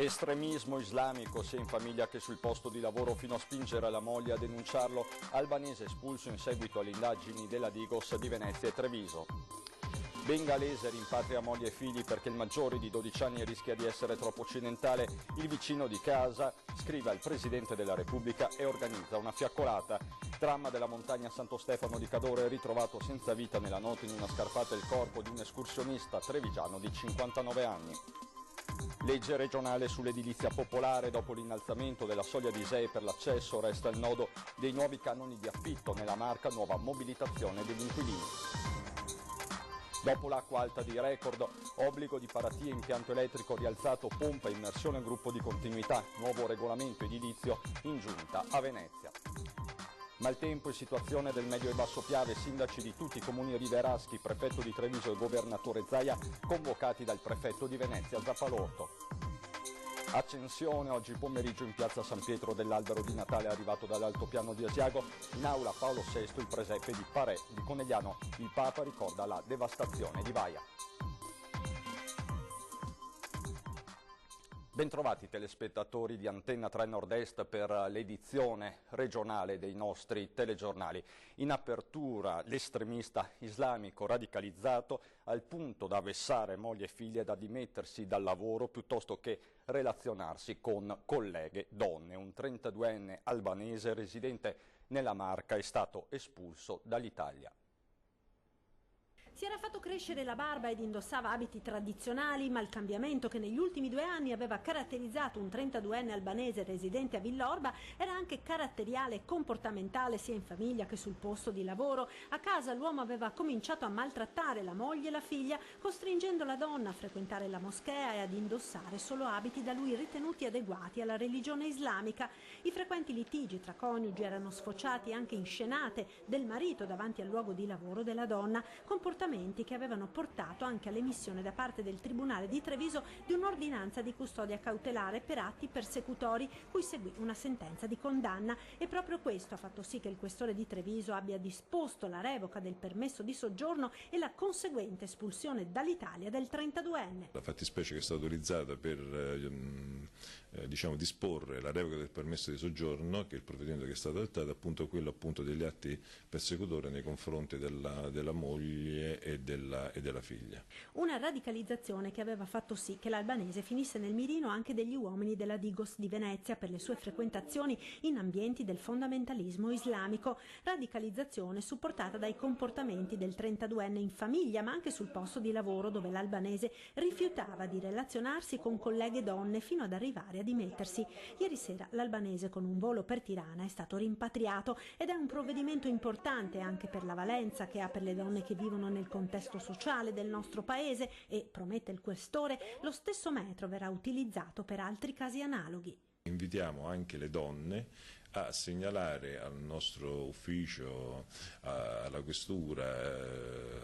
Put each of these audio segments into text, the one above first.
Estremismo islamico sia in famiglia che sul posto di lavoro fino a spingere la moglie a denunciarlo. Albanese espulso in seguito alle indagini della Digos di Venezia e Treviso. Bengalese rimpatria moglie e figli perché il maggiore di 12 anni rischia di essere troppo occidentale. Il vicino di casa scrive al Presidente della Repubblica e organizza una fiaccolata. Dramma della montagna Santo Stefano di Cadore, ritrovato senza vita nella notte in una scarpata il corpo di un escursionista trevigiano di 59 anni. Legge regionale sull'edilizia popolare. Dopo l'innalzamento della soglia di ISEE per l'accesso resta il nodo dei nuovi canoni di affitto. Nella Marca nuova mobilitazione degli inquilini. Dopo l'acqua alta di record, obbligo di paratie, impianto elettrico rialzato, pompa, immersione, gruppo di continuità, nuovo regolamento edilizio in giunta a Venezia. Maltempo e situazione del medio e basso Piave, sindaci di tutti i comuni riveraschi, prefetto di Treviso e governatore Zaia convocati dal prefetto di Venezia Zappalorto. Accensione oggi pomeriggio in piazza San Pietro dell'albero di Natale arrivato dall'altopiano di Asiago, in aula Paolo VI, il presepe di Parè di Conegliano. Il Papa ricorda la devastazione di Baia. Bentrovati telespettatori di Antenna 3 Nord-Est per l'edizione regionale dei nostri telegiornali. In apertura l'estremista islamico radicalizzato al punto da vessare moglie e figlie, da dimettersi dal lavoro piuttosto che relazionarsi con colleghe donne. Un 32enne albanese residente nella Marca è stato espulso dall'Italia. Si era fatto crescere la barba ed indossava abiti tradizionali, ma il cambiamento che negli ultimi 2 anni aveva caratterizzato un 32enne albanese residente a Villorba era anche caratteriale e comportamentale sia in famiglia che sul posto di lavoro. A casa l'uomo aveva cominciato a maltrattare la moglie e la figlia, costringendo la donna a frequentare la moschea e ad indossare solo abiti da lui ritenuti adeguati alla religione islamica. I frequenti litigi tra coniugi erano sfociati anche in scenate del marito davanti al luogo di lavoro della donna, comportamenti che avevano portato anche all'emissione da parte del Tribunale di Treviso di un'ordinanza di custodia cautelare per atti persecutori, cui seguì una sentenza di condanna, e proprio questo ha fatto sì che il questore di Treviso abbia disposto la revoca del permesso di soggiorno e la conseguente espulsione dall'Italia del 32enne. La fattispecie che è stata autorizzata per disporre la revoca del permesso di soggiorno, che è il provvedimento che è stato adottato, appunto quello degli atti persecutori nei confronti della moglie e della figlia. Una radicalizzazione che aveva fatto sì che l'albanese finisse nel mirino anche degli uomini della Digos di Venezia per le sue frequentazioni in ambienti del fondamentalismo islamico. Radicalizzazione supportata dai comportamenti del 32enne in famiglia, ma anche sul posto di lavoro, dove l'albanese rifiutava di relazionarsi con colleghe donne fino ad arrivare a dimettersi. Ieri sera l'albanese con un volo per Tirana è stato rimpatriato ed è un provvedimento importante anche per la valenza che ha per le donne che vivono nel contesto sociale del nostro paese e, promette il questore, lo stesso metro verrà utilizzato per altri casi analoghi. Invitiamo anche le donne a segnalare al nostro ufficio, alla questura,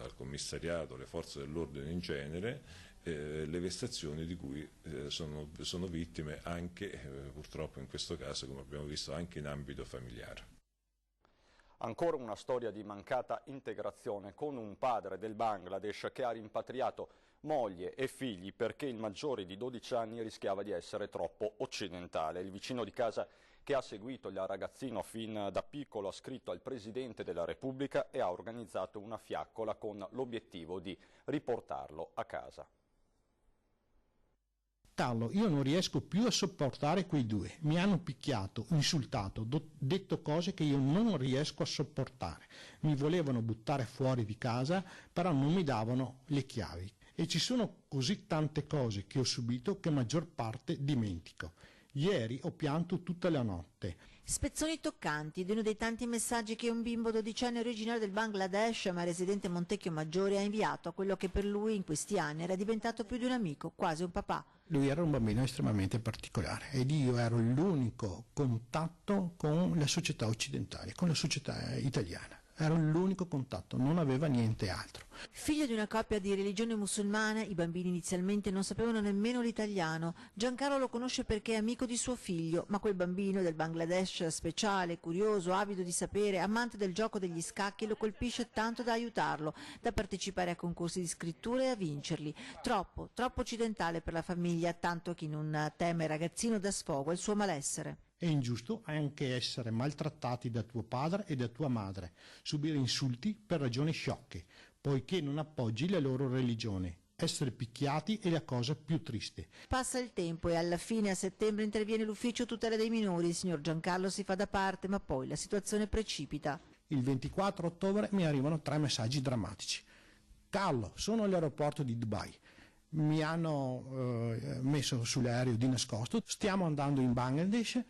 al commissariato, alle forze dell'ordine in genere, le vessazioni di cui sono vittime anche, purtroppo in questo caso, come abbiamo visto, anche in ambito familiare. Ancora una storia di mancata integrazione con un padre del Bangladesh che ha rimpatriato moglie e figli perché il maggiore di 12 anni rischiava di essere troppo occidentale. Il vicino di casa che ha seguito il ragazzino fin da piccolo ha scritto al Presidente della Repubblica e ha organizzato una fiaccola con l'obiettivo di riportarlo a casa. Io non riesco più a sopportare quei due, mi hanno picchiato, insultato, detto cose che io non riesco a sopportare, mi volevano buttare fuori di casa, però non mi davano le chiavi e ci sono così tante cose che ho subito che maggior parte dimentico. Ieri ho pianto tutta la notte. Spezzoni toccanti di uno dei tanti messaggi che un bimbo 12enne originario del Bangladesh ma residente a Montecchio Maggiore ha inviato a quello che per lui in questi anni era diventato più di un amico, quasi un papà. Lui era un bambino estremamente particolare ed io ero l'unico contatto con la società occidentale, con la società italiana. Era l'unico contatto, non aveva niente altro. Figlio di una coppia di religione musulmana, i bambini inizialmente non sapevano nemmeno l'italiano. Giancarlo lo conosce perché è amico di suo figlio, ma quel bambino del Bangladesh speciale, curioso, avido di sapere, amante del gioco degli scacchi, lo colpisce tanto da aiutarlo, da partecipare a concorsi di scrittura e a vincerli. Troppo occidentale per la famiglia, tanto che non teme il ragazzino da sfogo il suo malessere. È ingiusto anche essere maltrattati da tuo padre e da tua madre, subire insulti per ragioni sciocche, poiché non appoggi la loro religione. Essere picchiati è la cosa più triste. Passa il tempo e alla fine, a settembre, interviene l'ufficio tutela dei minori. Il signor Giancarlo si fa da parte, ma poi la situazione precipita. Il 24 ottobre mi arrivano 3 messaggi drammatici. Carlo, sono all'aeroporto di Dubai. Mi hanno messo sull'aereo di nascosto. Stiamo andando in Bangladesh.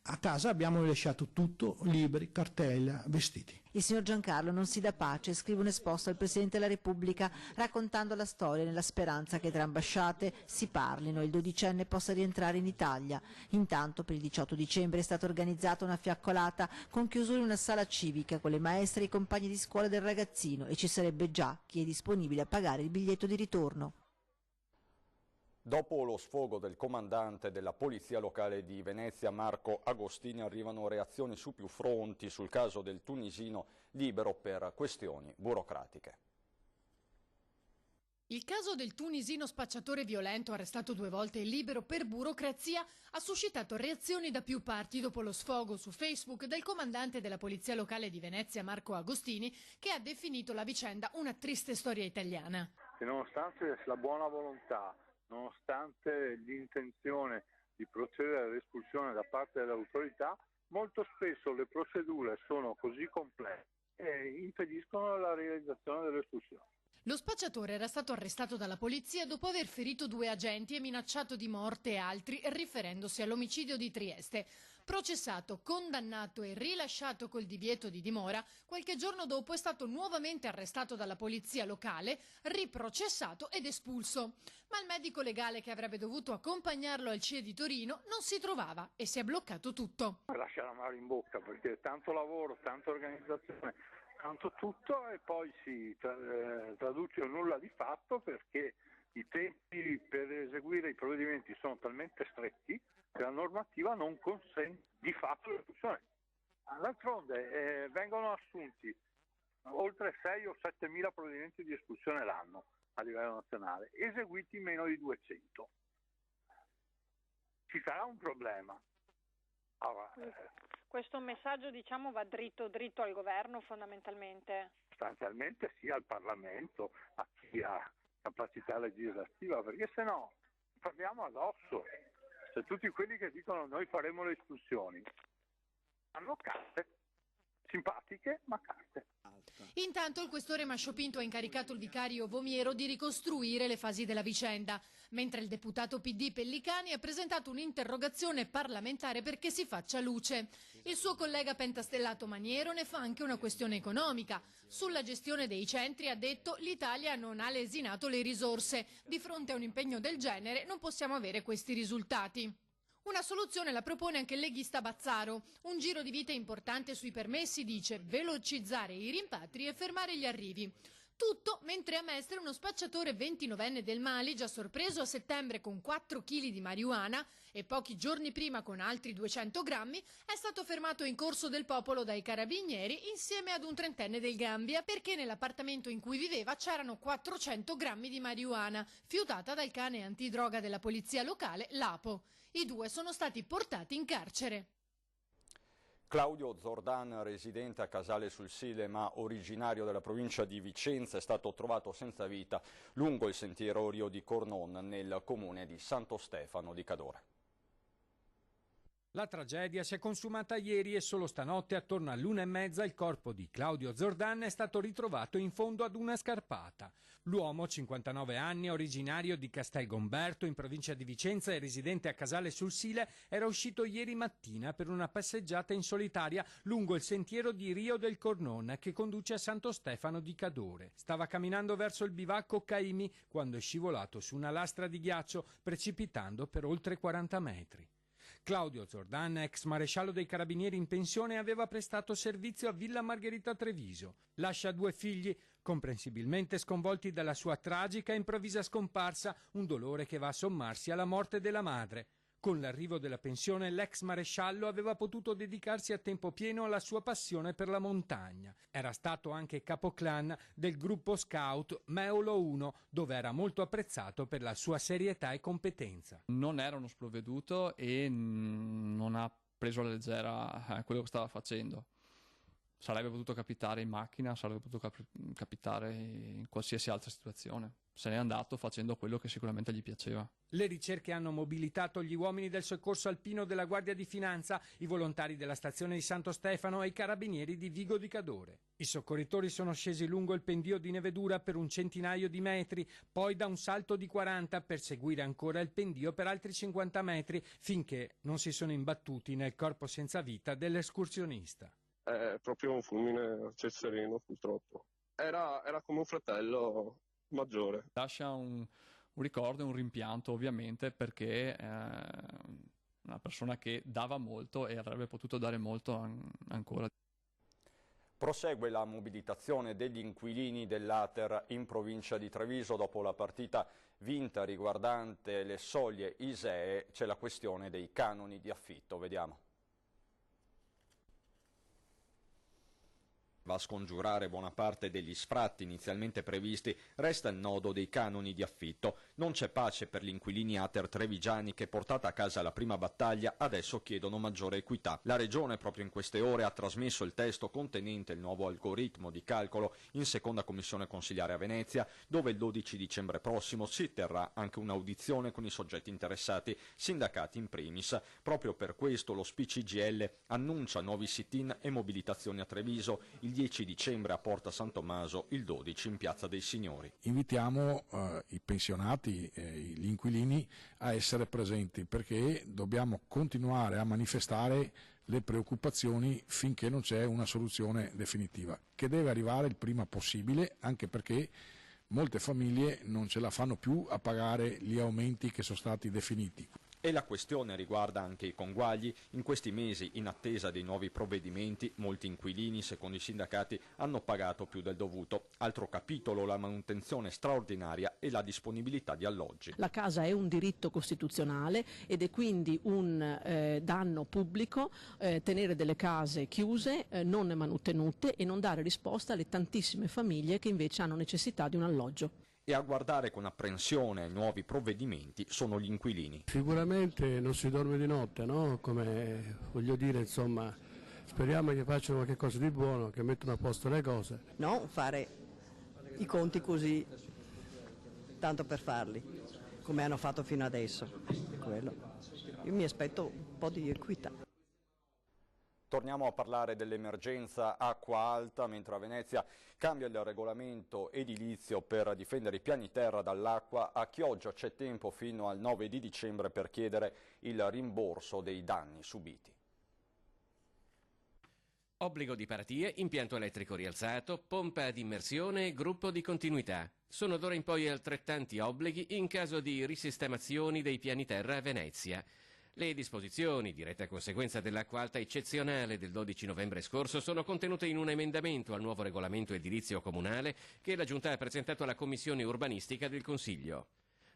A casa abbiamo lasciato tutto, libri, cartella, vestiti. Il signor Giancarlo non si dà pace e scrive un esposto al Presidente della Repubblica raccontando la storia nella speranza che tra ambasciate si parlino e il dodicenne possa rientrare in Italia. Intanto per il 18 dicembre è stata organizzata una fiaccolata con chiusura in una sala civica con le maestre e i compagni di scuola del ragazzino e ci sarebbe già chi è disponibile a pagare il biglietto di ritorno. Dopo lo sfogo del comandante della Polizia Locale di Venezia, Marco Agostini, arrivano reazioni su più fronti sul caso del tunisino libero per questioni burocratiche. Il caso del tunisino spacciatore violento arrestato 2 volte e libero per burocrazia ha suscitato reazioni da più parti dopo lo sfogo su Facebook del comandante della Polizia Locale di Venezia, Marco Agostini, che ha definito la vicenda una triste storia italiana. E nonostante la buona volontà, nonostante l'intenzione di procedere all'espulsione da parte delle autorità, molto spesso le procedure sono così complesse e impediscono la realizzazione dell'espulsione. Lo spacciatore era stato arrestato dalla polizia dopo aver ferito 2 agenti e minacciato di morte altri, riferendosi all'omicidio di Trieste. Processato, condannato e rilasciato col divieto di dimora, qualche giorno dopo è stato nuovamente arrestato dalla polizia locale, riprocessato ed espulso. Ma il medico legale che avrebbe dovuto accompagnarlo al CIE di Torino non si trovava e si è bloccato tutto. Lascia l'amaro in bocca perché tanto lavoro, tanta organizzazione, tanto tutto e poi si traduce in nulla di fatto perché i tempi per eseguire i provvedimenti sono talmente stretti che la normativa non consente di fatto l'espulsione. D'altronde vengono assunti oltre 6 o 7 mila provvedimenti di espulsione l'anno a livello nazionale, eseguiti meno di 200. Ci sarà un problema. Allora, questo messaggio va dritto al governo fondamentalmente? Sostanzialmente sì, al Parlamento, a chi ha capacità legislativa, perché se no parliamo addosso. Se tutti quelli che dicono noi faremo le espulsioni hanno carte, simpatiche ma carte. Intanto il questore Masciopinto ha incaricato il vicario Vomiero di ricostruire le fasi della vicenda, mentre il deputato PD Pellicani ha presentato un'interrogazione parlamentare perché si faccia luce. Il suo collega pentastellato Maniero ne fa anche una questione economica. Sulla gestione dei centri ha detto l'Italia non ha lesinato le risorse. Di fronte a un impegno del genere non possiamo avere questi risultati. Una soluzione la propone anche il leghista Bazzaro. Un giro di vite importante sui permessi, dice, velocizzare i rimpatri e fermare gli arrivi. Tutto mentre a Mestre uno spacciatore 29enne del Mali, già sorpreso a settembre con 4 kg di marijuana e pochi giorni prima con altri 200 grammi, è stato fermato in Corso del Popolo dai carabinieri insieme ad un 30enne del Gambia perché nell'appartamento in cui viveva c'erano 400 grammi di marijuana, fiutata dal cane antidroga della polizia locale, l'Apo. I 2 sono stati portati in carcere. Claudio Zordan, residente a Casale sul Sile ma originario della provincia di Vicenza, è stato trovato senza vita lungo il sentiero Orio di Cornon nel comune di Santo Stefano di Cadore. La tragedia si è consumata ieri e solo stanotte attorno all'1:30 il corpo di Claudio Zordan è stato ritrovato in fondo ad una scarpata. L'uomo, 59 anni, originario di Castelgomberto in provincia di Vicenza e residente a Casale sul Sile, era uscito ieri mattina per una passeggiata in solitaria lungo il sentiero di Rio del Cornon che conduce a Santo Stefano di Cadore. Stava camminando verso il bivacco Caimi quando è scivolato su una lastra di ghiaccio, precipitando per oltre 40 metri. Claudio Zordan, ex maresciallo dei Carabinieri in pensione, aveva prestato servizio a Villa Margherita Treviso. Lascia 2 figli. comprensibilmente sconvolti dalla sua tragica e improvvisa scomparsa, un dolore che va a sommarsi alla morte della madre. Con l'arrivo della pensione l'ex maresciallo aveva potuto dedicarsi a tempo pieno alla sua passione per la montagna. Era stato anche capoclan del gruppo scout Meolo 1, dove era molto apprezzato per la sua serietà e competenza. Non era uno sprovveduto e non ha preso alla leggera quello che stava facendo. Sarebbe potuto capitare in macchina, sarebbe potuto capitare in qualsiasi altra situazione. Se n'è andato facendo quello che sicuramente gli piaceva. Le ricerche hanno mobilitato gli uomini del soccorso alpino della Guardia di Finanza, i volontari della stazione di Santo Stefano e i carabinieri di Vigo di Cadore. I soccorritori sono scesi lungo il pendio di Nevedura per un centinaio di metri, poi da un salto di 40 per seguire ancora il pendio per altri 50 metri, finché non si sono imbattuti nel corpo senza vita dell'escursionista. È proprio un fulmine a ciel sereno, purtroppo. Era come un fratello maggiore. Lascia un ricordo e un rimpianto, ovviamente, perché è una persona che dava molto e avrebbe potuto dare molto ancora. Prosegue la mobilitazione degli inquilini dell'Ater in provincia di Treviso dopo la partita vinta riguardante le soglie ISEE. C'è la questione dei canoni di affitto. Vediamo. Va a scongiurare buona parte degli sfratti inizialmente previsti, resta il nodo dei canoni di affitto. Non c'è pace per gli inquilini Ater trevigiani che, portata a casa la prima battaglia, adesso chiedono maggiore equità. La Regione proprio in queste ore ha trasmesso il testo contenente il nuovo algoritmo di calcolo in seconda commissione consiliare a Venezia, dove il 12 dicembre prossimo si terrà anche un'audizione con i soggetti interessati, sindacati in primis. Proprio per questo lo SPCGL annuncia nuovi sit-in e mobilitazioni a Treviso, il 10 dicembre a Porta San Tommaso, il 12 in Piazza dei Signori. Invitiamo i pensionati, gli inquilini a essere presenti, perché dobbiamo continuare a manifestare le preoccupazioni finché non c'è una soluzione definitiva, che deve arrivare il prima possibile, anche perché molte famiglie non ce la fanno più a pagare gli aumenti che sono stati definiti. E la questione riguarda anche i conguagli. In questi mesi, in attesa dei nuovi provvedimenti, molti inquilini, secondo i sindacati, hanno pagato più del dovuto. Altro capitolo, la manutenzione straordinaria e la disponibilità di alloggi. La casa è un diritto costituzionale ed è quindi un danno pubblico tenere delle case chiuse, non manutenute e non dare risposta alle tantissime famiglie che invece hanno necessità di un alloggio. E a guardare con apprensione ai nuovi provvedimenti sono gli inquilini. Sicuramente non si dorme di notte, no? Come voglio dire, insomma, speriamo che facciano qualche cosa di buono, che mettano a posto le cose. Non fare i conti così, tanto per farli, come hanno fatto fino adesso. Quello. Io mi aspetto un po' di equità. Torniamo a parlare dell'emergenza acqua alta, mentre a Venezia cambia il regolamento edilizio per difendere i piani terra dall'acqua. A Chioggia c'è tempo fino al 9 di dicembre per chiedere il rimborso dei danni subiti. Obbligo di paratie, impianto elettrico rialzato, pompa ad immersione e gruppo di continuità. Sono d'ora in poi altrettanti obblighi in caso di risistemazioni dei piani terra a Venezia. Le disposizioni, diretta conseguenza dell'acqua alta eccezionale del 12 novembre scorso, sono contenute in un emendamento al nuovo regolamento edilizio comunale che la Giunta ha presentato alla Commissione urbanistica del Consiglio.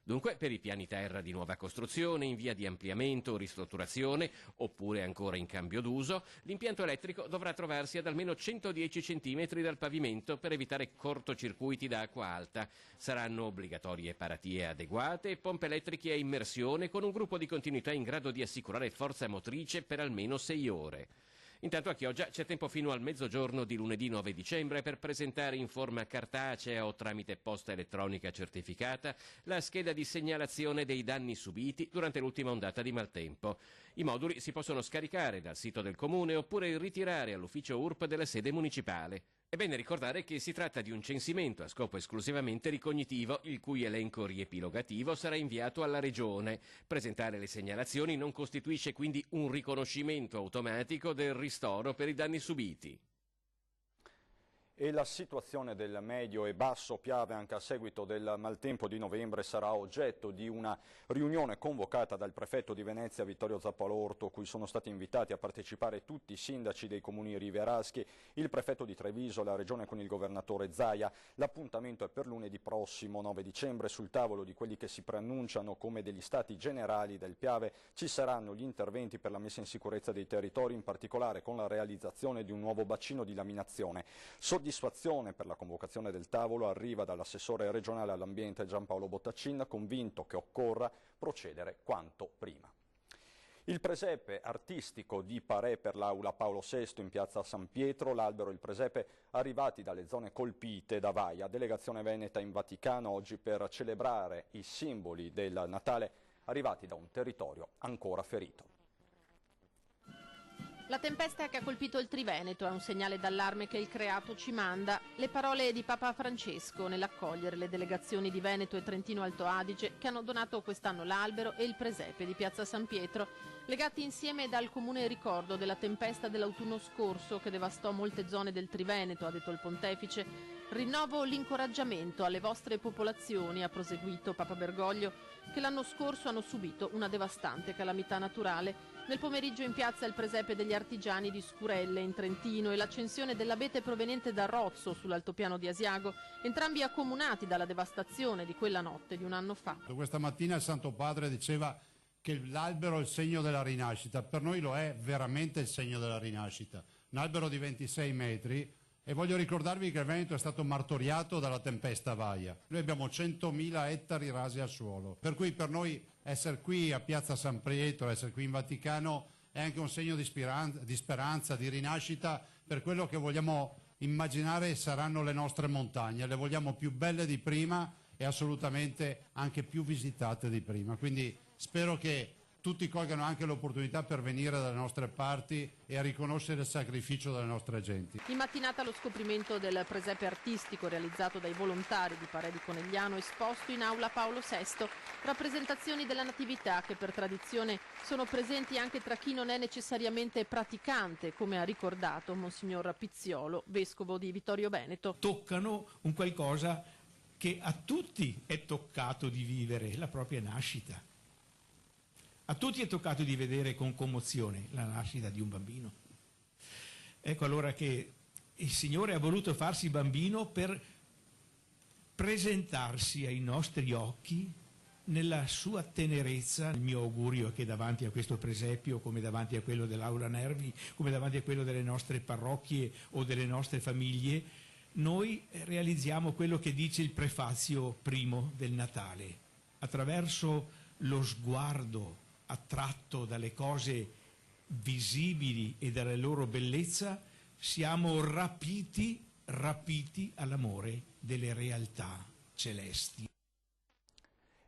Dunque, per i piani terra di nuova costruzione, in via di ampliamento o ristrutturazione, oppure ancora in cambio d'uso, l'impianto elettrico dovrà trovarsi ad almeno 110 cm dal pavimento per evitare cortocircuiti da acqua alta. Saranno obbligatorie paratie adeguate e pompe elettriche a immersione con un gruppo di continuità in grado di assicurare forza motrice per almeno 6 ore. Intanto a Chioggia c'è tempo fino al mezzogiorno di lunedì 9 dicembre per presentare in forma cartacea o tramite posta elettronica certificata la scheda di segnalazione dei danni subiti durante l'ultima ondata di maltempo. I moduli si possono scaricare dal sito del comune oppure ritirare all'ufficio URP della sede municipale. È bene ricordare che si tratta di un censimento a scopo esclusivamente ricognitivo, il cui elenco riepilogativo sarà inviato alla Regione. Presentare le segnalazioni non costituisce quindi un riconoscimento automatico del ristoro per i danni subiti. E la situazione del medio e basso Piave, anche a seguito del maltempo di novembre, sarà oggetto di una riunione convocata dal prefetto di Venezia Vittorio Zappalorto, cui sono stati invitati a partecipare tutti i sindaci dei comuni rivieraschi, il prefetto di Treviso, la regione con il governatore Zaia. L'appuntamento è per lunedì prossimo, 9 dicembre. Sul tavolo di quelli che si preannunciano come degli stati generali del Piave ci saranno gli interventi per la messa in sicurezza dei territori, in particolare con la realizzazione di un nuovo bacino di laminazione. Soddisfazione per la convocazione del tavolo arriva dall'assessore regionale all'ambiente Giampaolo Bottaccin, convinto che occorra procedere quanto prima. Il presepe artistico di Parè per l'Aula Paolo VI in piazza San Pietro, l'albero e il presepe arrivati dalle zone colpite da Vaia, delegazione veneta in Vaticano oggi per celebrare i simboli del Natale arrivati da un territorio ancora ferito. La tempesta che ha colpito il Triveneto è un segnale d'allarme che il creato ci manda. Le parole di Papa Francesco nell'accogliere le delegazioni di Veneto e Trentino Alto Adige che hanno donato quest'anno l'albero e il presepe di piazza San Pietro, legati insieme dal comune ricordo della tempesta dell'autunno scorso che devastò molte zone del Triveneto, ha detto il pontefice. Rinnovo l'incoraggiamento alle vostre popolazioni, ha proseguito Papa Bergoglio, che l'anno scorso hanno subito una devastante calamità naturale. Nel pomeriggio in piazza il presepe degli artigiani di Scurelle in Trentino e l'accensione dell'abete proveniente da Rozzo sull'altopiano di Asiago, entrambi accomunati dalla devastazione di quella notte di un anno fa. Questa mattina il Santo Padre diceva che l'albero è il segno della rinascita. Per noi lo è veramente il segno della rinascita. Un albero di 26 metri. E voglio ricordarvi che il Veneto è stato martoriato dalla tempesta Vaia. Noi abbiamo 100.000 ettari rasi al suolo, per cui per noi essere qui a Piazza San Pietro, essere qui in Vaticano è anche un segno di speranza, di rinascita per quello che vogliamo immaginare saranno le nostre montagne. Le vogliamo più belle di prima e assolutamente anche più visitate di prima. Quindi spero che tutti colgano anche l'opportunità per venire dalle nostre parti e a riconoscere il sacrificio delle nostre genti. In mattinata lo scoprimento del presepe artistico realizzato dai volontari di Parè di Conegliano, esposto in aula Paolo VI, rappresentazioni della Natività che per tradizione sono presenti anche tra chi non è necessariamente praticante, come ha ricordato Monsignor Pizziolo, vescovo di Vittorio Veneto. Toccano un qualcosa che a tutti è toccato di vivere, la propria nascita. A tutti è toccato di vedere con commozione la nascita di un bambino. Ecco allora che il Signore ha voluto farsi bambino per presentarsi ai nostri occhi nella sua tenerezza. Il mio augurio è che davanti a questo presepio, come davanti a quello dell'Aula Nervi, come davanti a quello delle nostre parrocchie o delle nostre famiglie, noi realizziamo quello che dice il prefazio primo del Natale, attraverso lo sguardo attratto dalle cose visibili e dalla loro bellezza, siamo rapiti all'amore delle realtà celesti.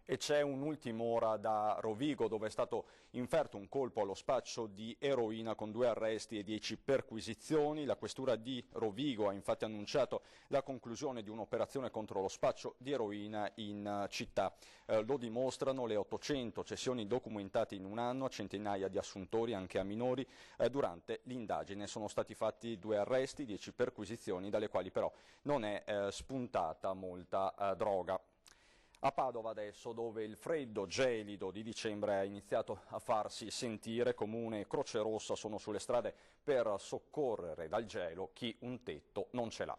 E c'è un'ultima ora da Rovigo, dove è stato inferto un colpo allo spaccio di eroina con 2 arresti e 10 perquisizioni. La questura di Rovigo ha infatti annunciato la conclusione di un'operazione contro lo spaccio di eroina in città. Lo dimostrano le 800 cessioni documentate in un anno a centinaia di assuntori, anche a minori. Durante l'indagine sono stati fatti 2 arresti, 10 perquisizioni, dalle quali però non è spuntata molta droga. A Padova adesso, dove il freddo gelido di dicembre ha iniziato a farsi sentire, Comune e Croce Rossa sono sulle strade per soccorrere dal gelo chi un tetto non ce l'ha.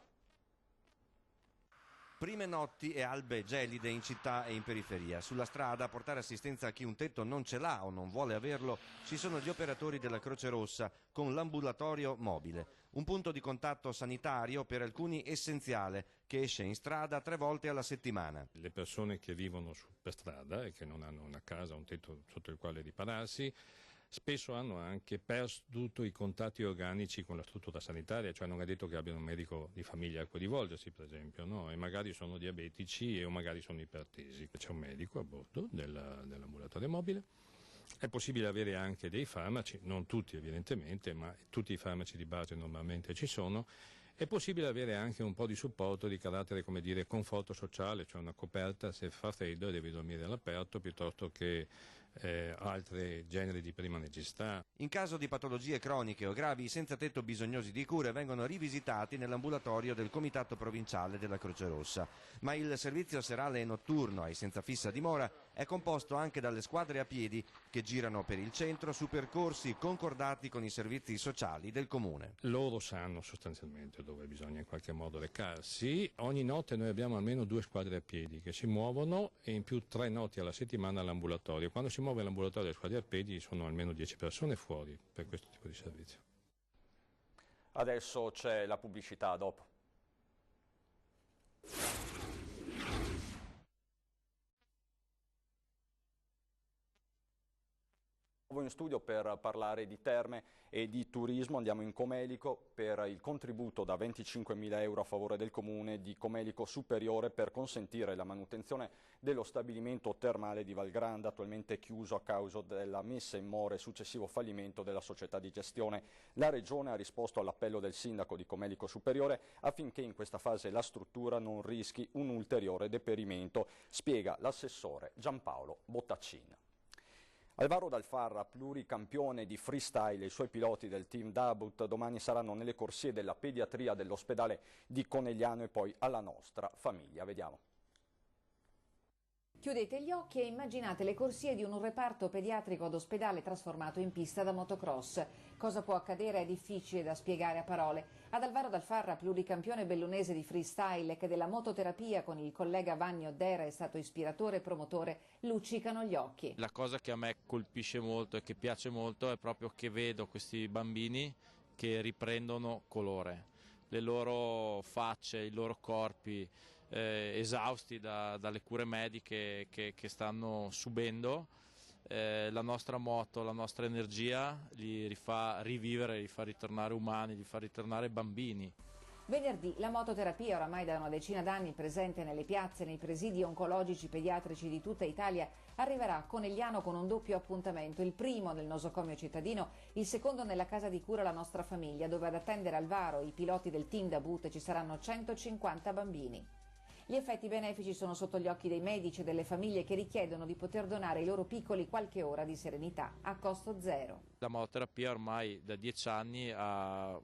Prime notti e albe gelide in città e in periferia. Sulla strada a portare assistenza a chi un tetto non ce l'ha o non vuole averlo ci sono gli operatori della Croce Rossa con l'ambulatorio mobile. Un punto di contatto sanitario per alcuni essenziale che esce in strada 3 volte alla settimana. Le persone che vivono per strada e che non hanno una casa, un tetto sotto il quale ripararsi, spesso hanno anche perduto i contatti organici con la struttura sanitaria, cioè non è detto che abbiano un medico di famiglia a cui rivolgersi, per esempio, no? E magari sono diabetici o magari sono ipertesi. C'è un medico a bordo dell'ambulatorio mobile. È possibile avere anche dei farmaci, non tutti evidentemente, ma tutti i farmaci di base normalmente ci sono. È possibile avere anche un po' di supporto di carattere, come dire, conforto sociale, cioè una coperta se fa freddo e devi dormire all'aperto, piuttosto che altri generi di prima necessità. In caso di patologie croniche o gravi, i senza tetto bisognosi di cure vengono rivisitati nell'ambulatorio del Comitato Provinciale della Croce Rossa. Ma il servizio serale e notturno ai senza fissa dimora è composto anche dalle squadre a piedi che girano per il centro su percorsi concordati con i servizi sociali del comune. Loro sanno sostanzialmente dove bisogna in qualche modo recarsi. Ogni notte noi abbiamo almeno 2 squadre a piedi che si muovono e in più 3 notti alla settimana all'ambulatorio. Quando si muove l'ambulatorio delle squadre a piedi sono almeno 10 persone fuori per questo tipo di servizio. Adesso c'è la pubblicità, dopo. In studio per parlare di terme e di turismo andiamo in Comelico per il contributo da 25.000 euro a favore del comune di Comelico Superiore per consentire la manutenzione dello stabilimento termale di Valgranda, attualmente chiuso a causa della messa in mora e successivo fallimento della società di gestione. La Regione ha risposto all'appello del sindaco di Comelico Superiore affinché in questa fase la struttura non rischi un ulteriore deperimento, spiega l'assessore Giampaolo Bottaccin. Alvaro Dalfarra, pluricampione di freestyle, e i suoi piloti del team Dabut domani saranno nelle corsie della pediatria dell'ospedale di Conegliano e poi alla nostra famiglia. Vediamo. Chiudete gli occhi e immaginate le corsie di un reparto pediatrico ad ospedale trasformato in pista da motocross. Cosa può accadere è difficile da spiegare a parole. Ad Alvaro Dalfarra, pluricampione bellunese di freestyle che della mototerapia con il collega Vanni Oddera è stato ispiratore e promotore, luccicano gli occhi. La cosa che a me colpisce molto e che piace molto è proprio che vedo questi bambini che riprendono colore. Le loro facce, i loro corpi esausti dalle cure mediche che stanno subendo, la nostra moto, la nostra energia li rifà rivivere, li fa ritornare umani, li fa ritornare bambini. Venerdì la mototerapia, oramai da una decina d'anni presente nelle piazze e nei presidi oncologici pediatrici di tutta Italia, arriverà a Conegliano con un doppio appuntamento, il primo nel nosocomio cittadino, il secondo nella casa di cura La Nostra Famiglia, dove ad attendere Alvaro i piloti del team Dabut ci saranno 150 bambini. Gli effetti benefici sono sotto gli occhi dei medici e delle famiglie che richiedono di poter donare ai loro piccoli qualche ora di serenità a costo zero. La mototerapia ormai da 10 anni ha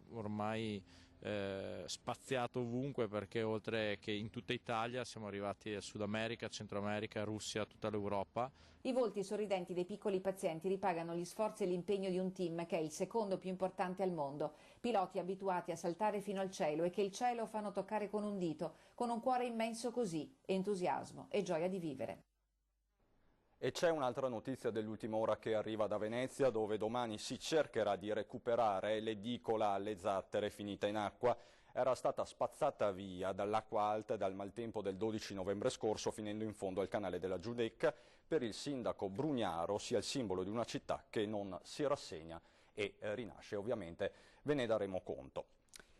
spaziato ovunque, perché oltre che in tutta Italia siamo arrivati a Sud America, Centro America, Russia, tutta l'Europa. I volti sorridenti dei piccoli pazienti ripagano gli sforzi e l'impegno di un team che è il secondo più importante al mondo. Piloti abituati a saltare fino al cielo e che il cielo fanno toccare con un dito, con un cuore immenso così, entusiasmo e gioia di vivere. E c'è un'altra notizia dell'ultima ora che arriva da Venezia, dove domani si cercherà di recuperare l'edicola alle zattere finita in acqua. Era stata spazzata via dall'acqua alta e dal maltempo del 12 novembre scorso, finendo in fondo al canale della Giudecca. Per il sindaco Brugnaro sia il simbolo di una città che non si rassegna e rinasce. Ovviamente ve ne daremo conto.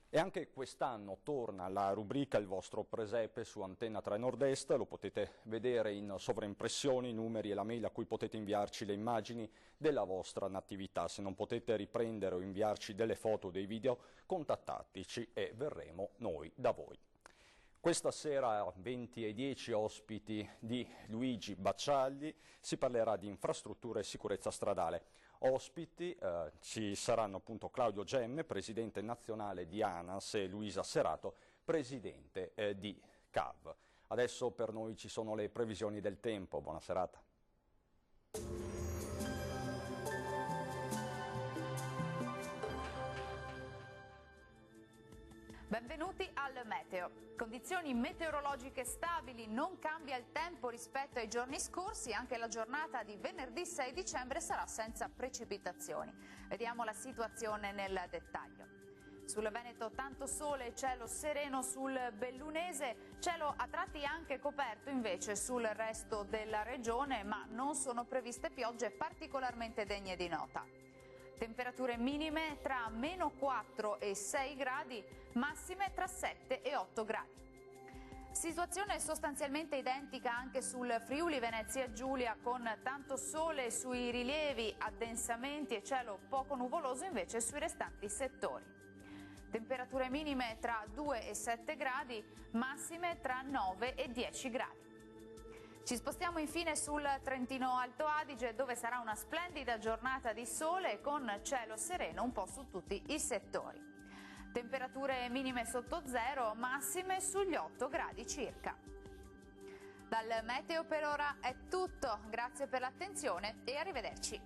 E anche quest'anno torna la rubrica Il vostro presepe su Antenna 3 Nord-Est, lo potete vedere in sovraimpressioni, i numeri e la mail a cui potete inviarci le immagini della vostra natività. Se non potete riprendere o inviarci delle foto o dei video, contattateci e verremo noi da voi. Questa sera 20:10 ospiti di Luigi Bacciagli, si parlerà di infrastrutture e sicurezza stradale. Ospiti ci saranno appunto Claudio Gemme, presidente nazionale di ANAS, e Luisa Serato, presidente di CAV. Adesso per noi ci sono le previsioni del tempo. Buona serata. Benvenuti al Meteo. Condizioni meteorologiche stabili, non cambia il tempo rispetto ai giorni scorsi, anche la giornata di venerdì 6 dicembre sarà senza precipitazioni. Vediamo la situazione nel dettaglio. Sul Veneto tanto sole e cielo sereno sul Bellunese, cielo a tratti anche coperto invece sul resto della regione, ma non sono previste piogge particolarmente degne di nota. Temperature minime tra -4 e 6 gradi, massime tra 7 e 8 gradi. Situazione sostanzialmente identica anche sul Friuli Venezia Giulia, con tanto sole sui rilievi, addensamenti e cielo poco nuvoloso invece sui restanti settori. Temperature minime tra 2 e 7 gradi, massime tra 9 e 10 gradi. Ci spostiamo infine sul Trentino Alto Adige, dove sarà una splendida giornata di sole con cielo sereno un po' su tutti i settori. Temperature minime sotto zero, massime sugli 8 gradi circa. Dal meteo per ora è tutto, grazie per l'attenzione e arrivederci.